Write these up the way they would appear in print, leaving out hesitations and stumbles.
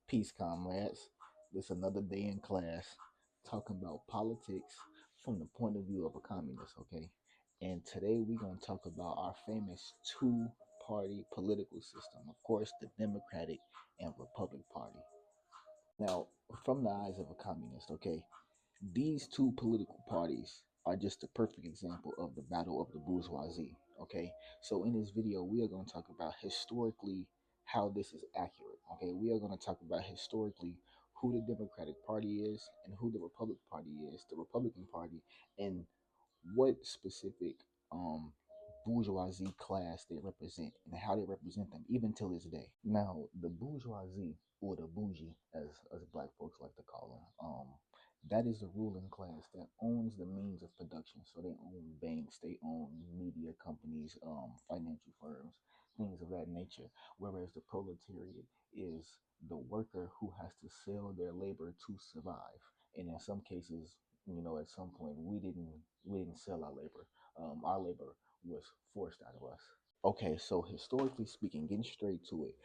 Peace, comrades. This another day in class talking about politics from the point of view of a communist, okay? And today we're going to talk about our famous two-party political system. Of course, the Democratic and Republican Party. Now, from the eyes of a communist, okay, these two political parties are just a perfect example of the battle of the bourgeoisie. Okay, so in this video, we are going to talk about historically how this is accurate. Okay, we are going to talk about historically who the Democratic Party is and who the Republican Party is, the Republican Party, and what specific um bourgeoisie class they represent and how they represent them even till this day. Now, the bourgeoisie or the bougie, as black folks like to call them, that is the ruling class that owns the means of production. So they own banks, they own media companies, financial firms, things of that nature. Whereas the proletariat is the worker who has to sell their labor to survive. And in some cases, at some point we didn't sell our labor. Our labor was forced out of us. Okay, so historically speaking, getting straight to it,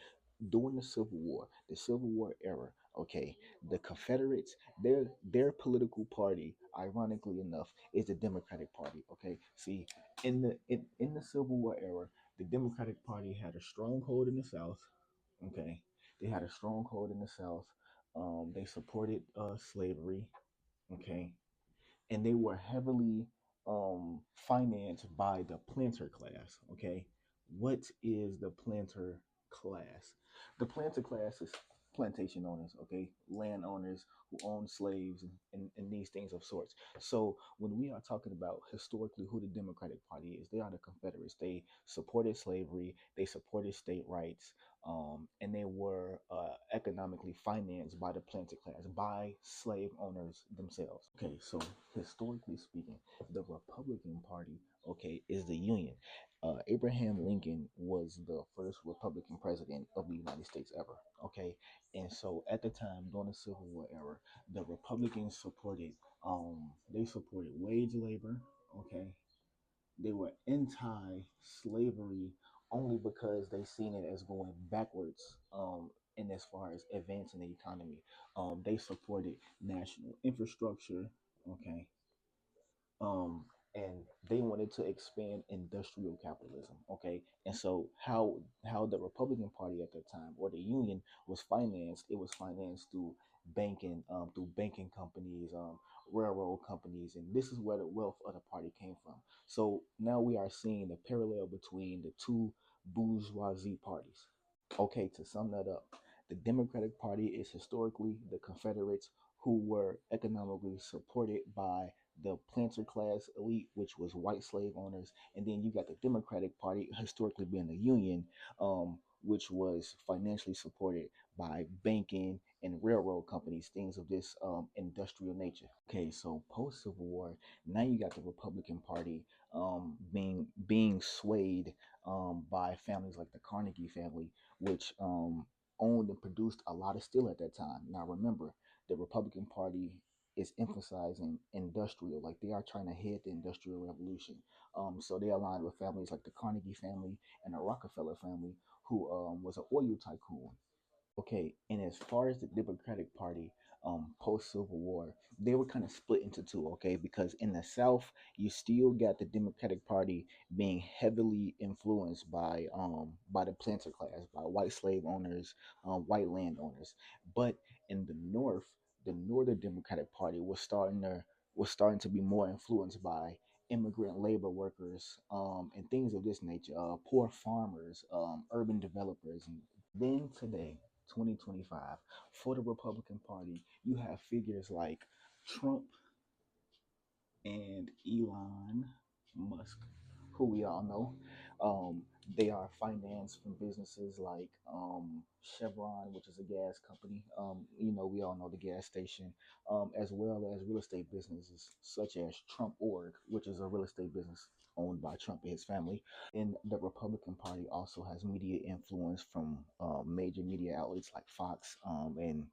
during the Civil War era, okay, the Confederates, their political party, ironically enough, is the Democratic Party. Okay, see, in the Civil War era, the Democratic Party had a stronghold in the South. Okay, they had a stronghold in the South. They supported slavery. Okay, and they were heavily financed by the planter class. Okay, what is the planter class? The planter class is plantation owners, okay, landowners who own slaves and these things of sorts. So when we are talking about historically who the Democratic Party is, they are the Confederates. They supported slavery, they supported state rights, and they were economically financed by the planter class, by slave owners themselves. Okay, so historically speaking, the Republican Party, okay, is the Union. Abraham Lincoln was the first Republican president of the United States ever. Okay, and so at the time during the Civil War era, the Republicans they supported wage labor. Okay, they were anti-slavery only because they seen it as going backwards in as far as advancing the economy. They supported national infrastructure, okay, um, and they wanted to expand industrial capitalism. Okay, and so how the Republican Party at that time or the Union was financed, it was financed through banking companies, railroad companies, and this is where the wealth of the party came from. So now we are seeing the parallel between the two bourgeoisie parties. Okay, to sum that up, the Democratic Party is historically the Confederates who were economically supported by the planter class elite, which was white slave owners. And then you got the Democratic Party, historically being the Union, which was financially supported by banking and railroad companies, things of this industrial nature. Okay, so post Civil War, now you got the Republican Party being swayed by families like the Carnegie family, which owned and produced a lot of steel at that time. Now remember, the Republican Party is emphasizing industrial, like they are trying to head the industrial revolution. So they aligned with families like the Carnegie family and the Rockefeller family, who was an oil tycoon. Okay, and as far as the Democratic Party, post Civil War, they were kind of split into two. Okay, because in the South, you still got the Democratic Party being heavily influenced by the planter class, by white slave owners, white landowners. But in the North, the Northern Democratic Party was starting to be more influenced by immigrant labor workers, and things of this nature, poor farmers, urban developers, and then today, 2025, for the Republican Party, you have figures like Trump and Elon Musk, who we all know. They are financed from businesses like Chevron, which is a gas company. We all know the gas station, as well as real estate businesses such as Trump Org, which is a real estate business owned by Trump and his family. And the Republican Party also has media influence from major media outlets like Fox, and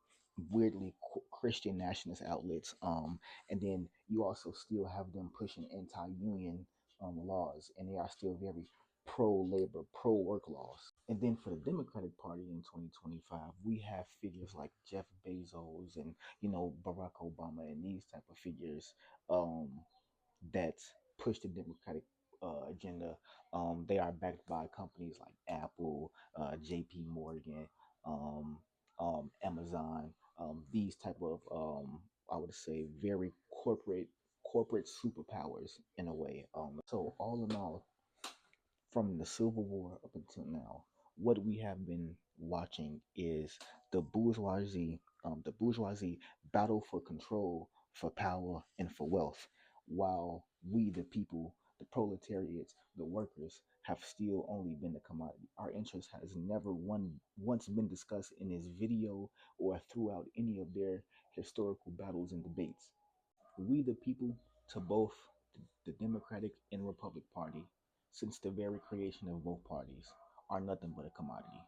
weirdly Christian nationalist outlets. And then you also still have them pushing anti-union laws, and they are still very pro-labor, pro-work laws. And then for the Democratic Party in 2025, we have figures like Jeff Bezos and Barack Obama and these type of figures um, that push the Democratic agenda. They are backed by companies like Apple, J.P. Morgan, um, Amazon. These type of I would say very corporate superpowers in a way. So all in all, from the Civil War up until now, what we have been watching is the bourgeoisie battle for control, for power, and for wealth, while we, the people, the proletariats, the workers, have still only been a commodity. Our interest has never once been discussed in this video or throughout any of their historical battles and debates. We, the people, to both the Democratic and Republican Party, since the very creation of both parties, are nothing but a commodity.